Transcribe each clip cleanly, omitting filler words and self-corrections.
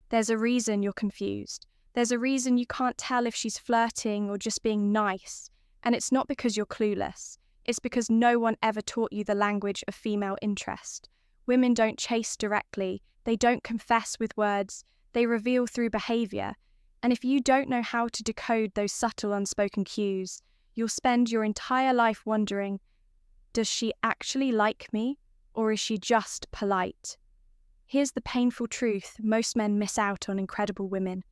There's a reason you're confused. There's a reason you can't tell if she's flirting or just being nice. And it's not because you're clueless. It's because no one ever taught you the language of female interest. Women don't chase directly. They don't confess with words. They reveal through behavior. And if you don't know how to decode those subtle unspoken cues, you'll spend your entire life wondering, does she actually like me, or is she just polite? Here's the painful truth: most men miss out on incredible women,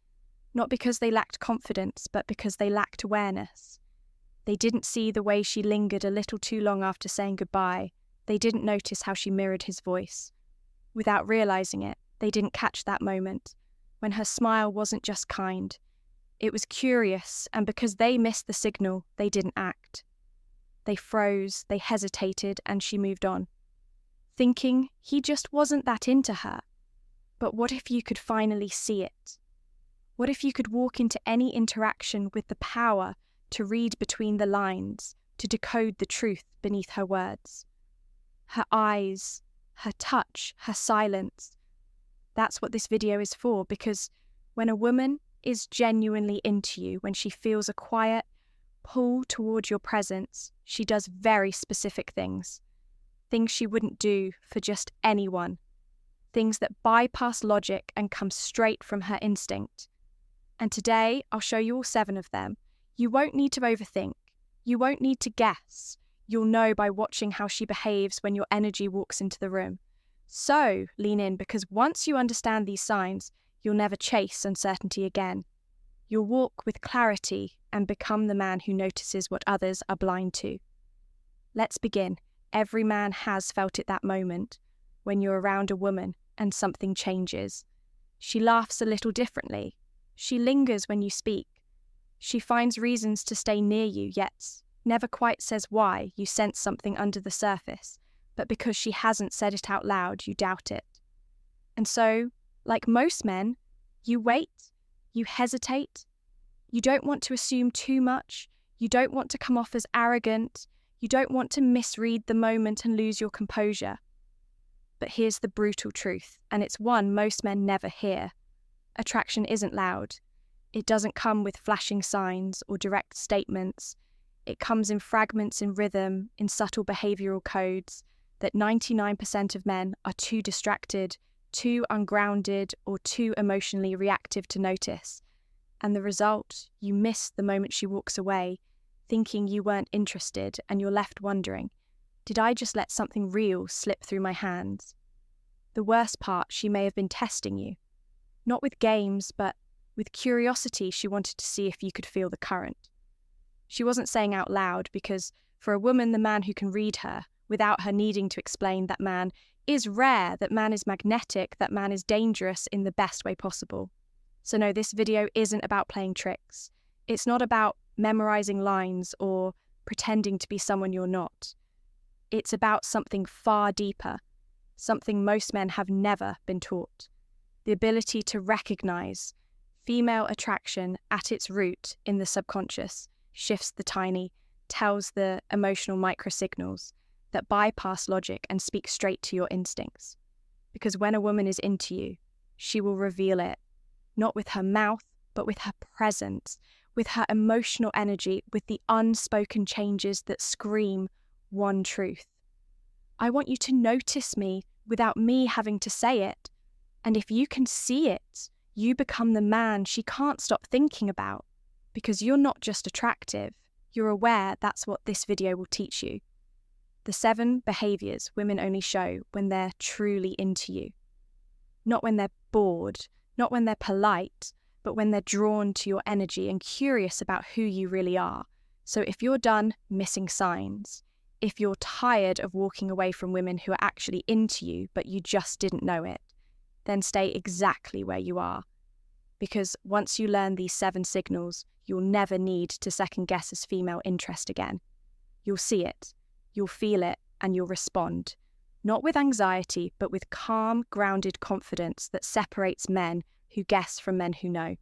not because they lacked confidence, but because they lacked awareness. They didn't see the way she lingered a little too long after saying goodbye. They didn't notice how she mirrored his voice. Without realizing it, they didn't catch that moment, when her smile wasn't just kind. It was curious, and because they missed the signal, they didn't act. They froze, they hesitated, and she moved on, thinking he just wasn't that into her. But what if you could finally see it? What if you could walk into any interaction with the power to read between the lines, to decode the truth beneath her words? Her eyes, her touch, her silence. That's what this video is for, because when a woman is genuinely into you, when she feels a quiet pull toward your presence, she does very specific things. Things she wouldn't do for just anyone. Things that bypass logic and come straight from her instinct. And today, I'll show you all 7 of them. You won't need to overthink. You won't need to guess. You'll know by watching how she behaves when your energy walks into the room. So, lean in, because once you understand these signs, you'll never chase uncertainty again. You'll walk with clarity and become the man who notices what others are blind to. Let's begin. Every man has felt it that moment, when you're around a woman and something changes. She laughs a little differently. She lingers when you speak. She finds reasons to stay near you, yet never quite says why. You sense something under the surface, but because she hasn't said it out loud, you doubt it. And so, like most men, you wait, you hesitate. You don't want to assume too much. You don't want to come off as arrogant. You don't want to misread the moment and lose your composure. But here's the brutal truth, and it's one most men never hear. Attraction isn't loud. It doesn't come with flashing signs or direct statements. It comes in fragments, in rhythm, in subtle behavioral codes that 99% of men are too distracted, too ungrounded, or too emotionally reactive to notice. And the result, you miss the moment she walks away, thinking you weren't interested, and you're left wondering, did I just let something real slip through my hands? The worst part, she may have been testing you. Not with games, but with curiosity. She wanted to see if you could feel the current. She wasn't saying out loud, because for a woman, the man who can read her, without her needing to explain, that man is rare, that man is magnetic, that man is dangerous in the best way possible. So no, this video isn't about playing tricks. It's not about memorizing lines or pretending to be someone you're not. It's about something far deeper, something most men have never been taught. The ability to recognize female attraction at its root in the subconscious, shifts the tiny, tells the emotional microsignals that bypass logic and speak straight to your instincts. Because when a woman is into you, she will reveal it, not with her mouth, but with her presence, with her emotional energy, with the unspoken changes that scream one truth. I want you to notice me without me having to say it. And if you can see it, you become the man she can't stop thinking about. Because you're not just attractive, you're aware. That's what this video will teach you. The 7 behaviors women only show when they're truly into you. Not when they're bored, not when they're polite, but when they're drawn to your energy and curious about who you really are. So if you're done missing signs, if you're tired of walking away from women who are actually into you, but you just didn't know it, then stay exactly where you are. Because once you learn these 7 signals, you'll never need to second guess as female interest again. You'll see it, you'll feel it, and you'll respond. Not with anxiety, but with calm, grounded confidence that separates men who guess from men who know.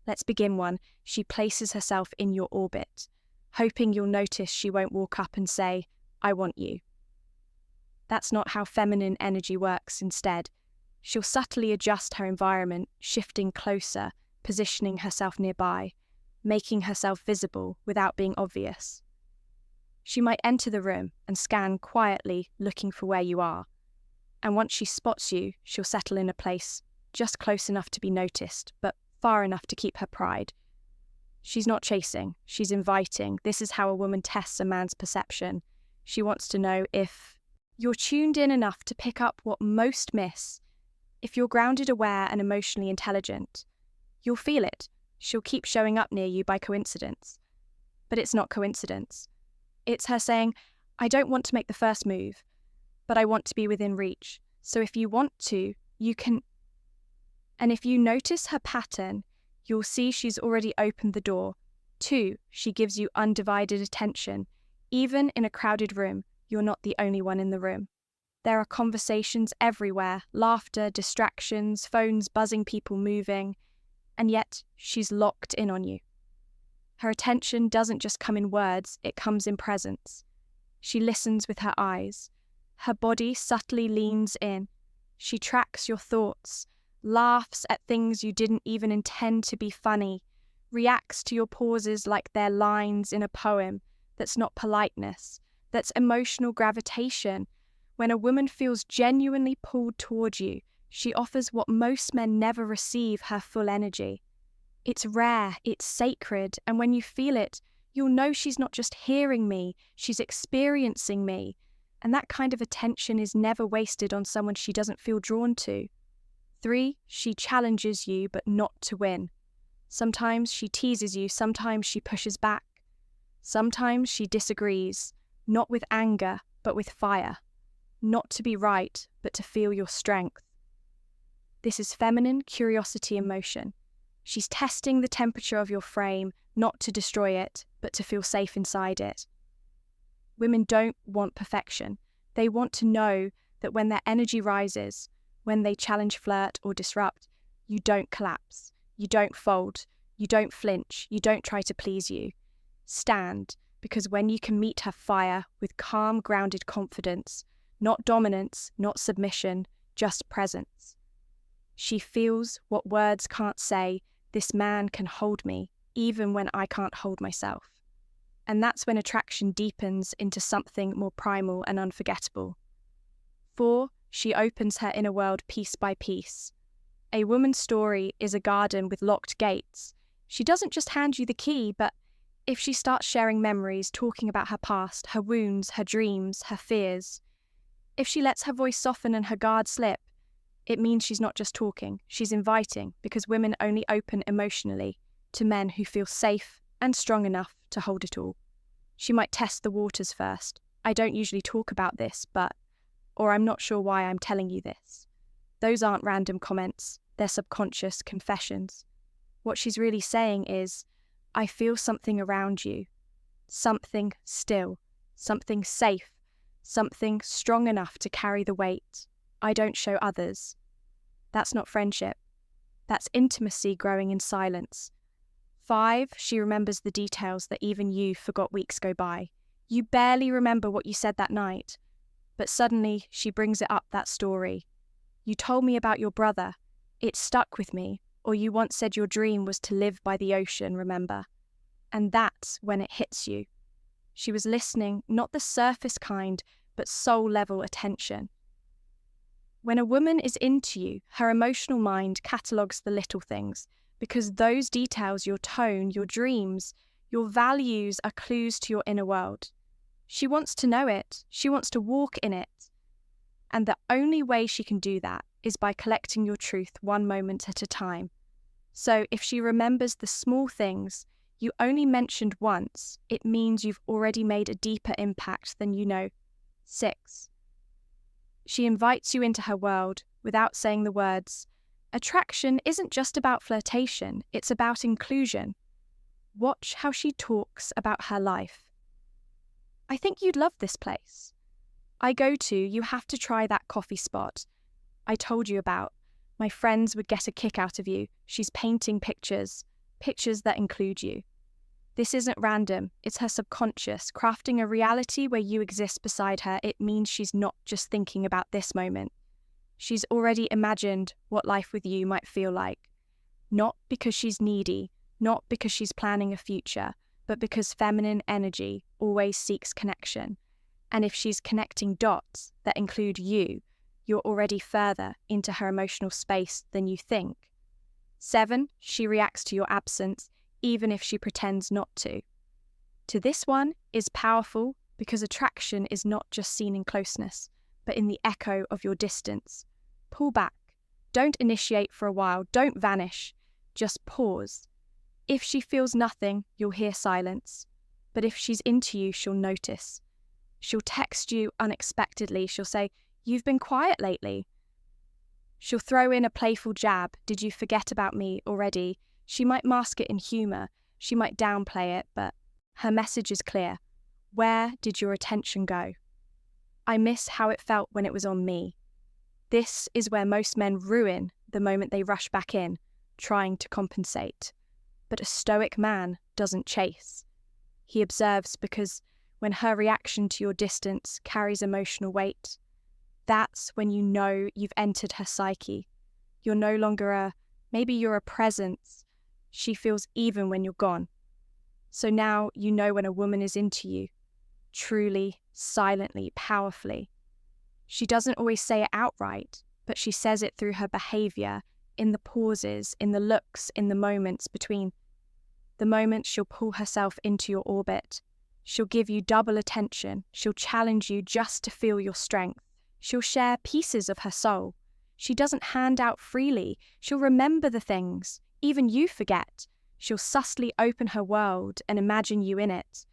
Let's begin one. She places herself in your orbit, hoping you'll notice she won't walk up and say, "I want you." That's not how feminine energy works. Instead, She'll subtly adjust her environment, shifting closer, positioning herself nearby, making herself visible without being obvious. She might enter the room and scan quietly, looking for where you are. And once she spots you, she'll settle in a place just close enough to be noticed, but far enough to keep her pride. She's not chasing, she's inviting. This is how a woman tests a man's perception. She wants to know if you're tuned in enough to pick up what most miss. If you're grounded, aware, and emotionally intelligent, you'll feel it. She'll keep showing up near you by coincidence. But it's not coincidence. It's her saying, I don't want to make the first move, but I want to be within reach. So if you want to, you can. And if you notice her pattern, you'll see she's already opened the door. 2, she gives you undivided attention. Even in a crowded room, you're not the only one in the room. There are conversations everywhere, laughter, distractions, phones buzzing, people moving, and yet she's locked in on you. Her attention doesn't just come in words, it comes in presence. She listens with her eyes. Her body subtly leans in. She tracks your thoughts, laughs at things you didn't even intend to be funny, reacts to your pauses like they're lines in a poem. That's not politeness, that's emotional gravitation. When a woman feels genuinely pulled toward you, she offers what most men never receive, her full energy. It's rare, it's sacred, and when you feel it, you'll know she's not just hearing me, she's experiencing me. And that kind of attention is never wasted on someone she doesn't feel drawn to. 3, she challenges you, but not to win. Sometimes she teases you, sometimes she pushes back. Sometimes she disagrees, not with anger, but with fire. Not to be right, but to feel your strength. This is feminine curiosity in motion. She's testing the temperature of your frame, not to destroy it, but to feel safe inside it. Women don't want perfection. They want to know that when their energy rises, when they challenge, flirt, or disrupt, you don't collapse, you don't fold, you don't flinch, you don't try to please you. Stand, because when you can meet her fire with calm, grounded confidence, not dominance, not submission, just presence. She feels what words can't say. This man can hold me, even when I can't hold myself. And that's when attraction deepens into something more primal and unforgettable. 4, she opens her inner world piece by piece. A woman's story is a garden with locked gates. She doesn't just hand you the key, but if she starts sharing memories, talking about her past, her wounds, her dreams, her fears, if she lets her voice soften and her guard slip, it means she's not just talking, she's inviting, because women only open emotionally to men who feel safe and strong enough to hold it all. She might test the waters first. I don't usually talk about this, but, or I'm not sure why I'm telling you this. Those aren't random comments, they're subconscious confessions. What she's really saying is, I feel something around you, something still, something safe, something strong enough to carry the weight. I don't show others. That's not friendship. That's intimacy growing in silence. 5, she remembers the details that even you forgot weeks go by. You barely remember what you said that night, but suddenly she brings it up, that story. You told me about your brother. It stuck with me. Or you once said your dream was to live by the ocean, remember? And that's when it hits you. She was listening, not the surface kind, but soul-level attention. When a woman is into you, her emotional mind catalogues the little things, because those details, your tone, your dreams, your values are clues to your inner world. She wants to know it. She wants to walk in it. And the only way she can do that is by collecting your truth one moment at a time. So if she remembers the small things you only mentioned once, it means you've already made a deeper impact than you know. 6. She invites you into her world without saying the words. Attraction isn't just about flirtation, it's about inclusion. Watch how she talks about her life. I think you'd love this place. I go to, you have to try that coffee spot I told you about. My friends would get a kick out of you. She's painting pictures that include you. This isn't random, it's her subconscious, crafting a reality where you exist beside her. It means she's not just thinking about this moment. She's already imagined what life with you might feel like. Not because she's needy, not because she's planning a future, but because feminine energy always seeks connection. And if she's connecting dots that include you, you're already further into her emotional space than you think. 7, she reacts to your absence, even if she pretends not to. To this one is powerful because attraction is not just seen in closeness, but in the echo of your distance. Pull back. Don't initiate for a while. Don't vanish. Just pause. If she feels nothing, you'll hear silence. But if she's into you, she'll notice. She'll text you unexpectedly. She'll say, "You've been quiet lately." She'll throw in a playful jab. "Did you forget about me already?" She might mask it in humor. She might downplay it, but her message is clear. Where did your attention go? I miss how it felt when it was on me. This is where most men ruin the moment they rush back in, trying to compensate. But a stoic man doesn't chase. He observes, because when her reaction to your distance carries emotional weight, that's when you know you've entered her psyche. You're no longer maybe you're a presence. She feels even when you're gone. So now you know when a woman is into you, truly, silently, powerfully. She doesn't always say it outright, but she says it through her behavior, in the pauses, in the looks, in the moments between. The moments she'll pull herself into your orbit. She'll give you double attention. She'll challenge you just to feel your strength. She'll share pieces of her soul. She doesn't hand out freely. She'll remember the things even you forget. She'll subtly open her world and imagine you in it.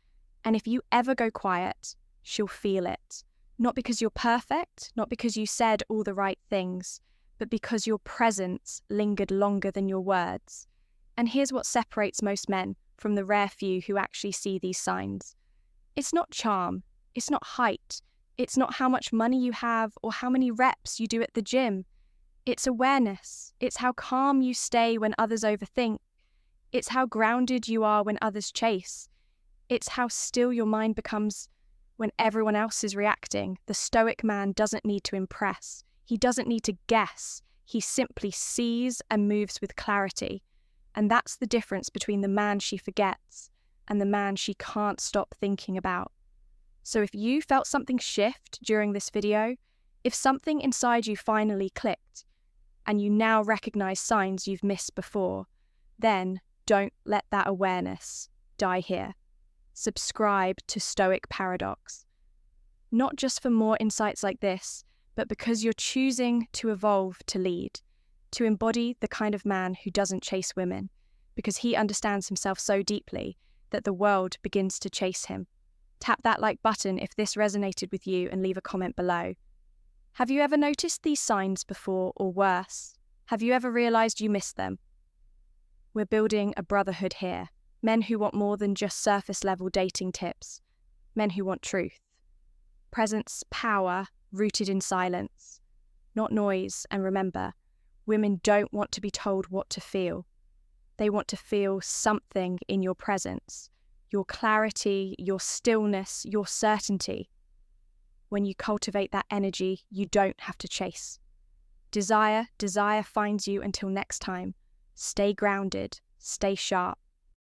And if you ever go quiet, she'll feel it. Not because you're perfect, not because you said all the right things, but because your presence lingered longer than your words. And here's what separates most men from the rare few who actually see these signs. It's not charm, it's not height, it's not how much money you have or how many reps you do at the gym. It's awareness, it's how calm you stay when others overthink. It's how grounded you are when others chase. It's how still your mind becomes when everyone else is reacting. The stoic man doesn't need to impress. He doesn't need to guess. He simply sees and moves with clarity. And that's the difference between the man she forgets and the man she can't stop thinking about. So if you felt something shift during this video, if something inside you finally clicked, and you now recognize signs you've missed before, then don't let that awareness die here. Subscribe to Stoic Paradox. Not just for more insights like this, but because you're choosing to evolve to lead, to embody the kind of man who doesn't chase women, because he understands himself so deeply that the world begins to chase him. Tap that like button if this resonated with you and leave a comment below. Have you ever noticed these signs before, or worse? Have you ever realized you missed them? We're building a brotherhood here. Men who want more than just surface-level dating tips. Men who want truth. Presence, power, rooted in silence. Not noise, and remember, women don't want to be told what to feel. They want to feel something in your presence. Your clarity, your stillness, your certainty. When you cultivate that energy, you don't have to chase. Desire finds you until next time. Stay grounded, stay sharp.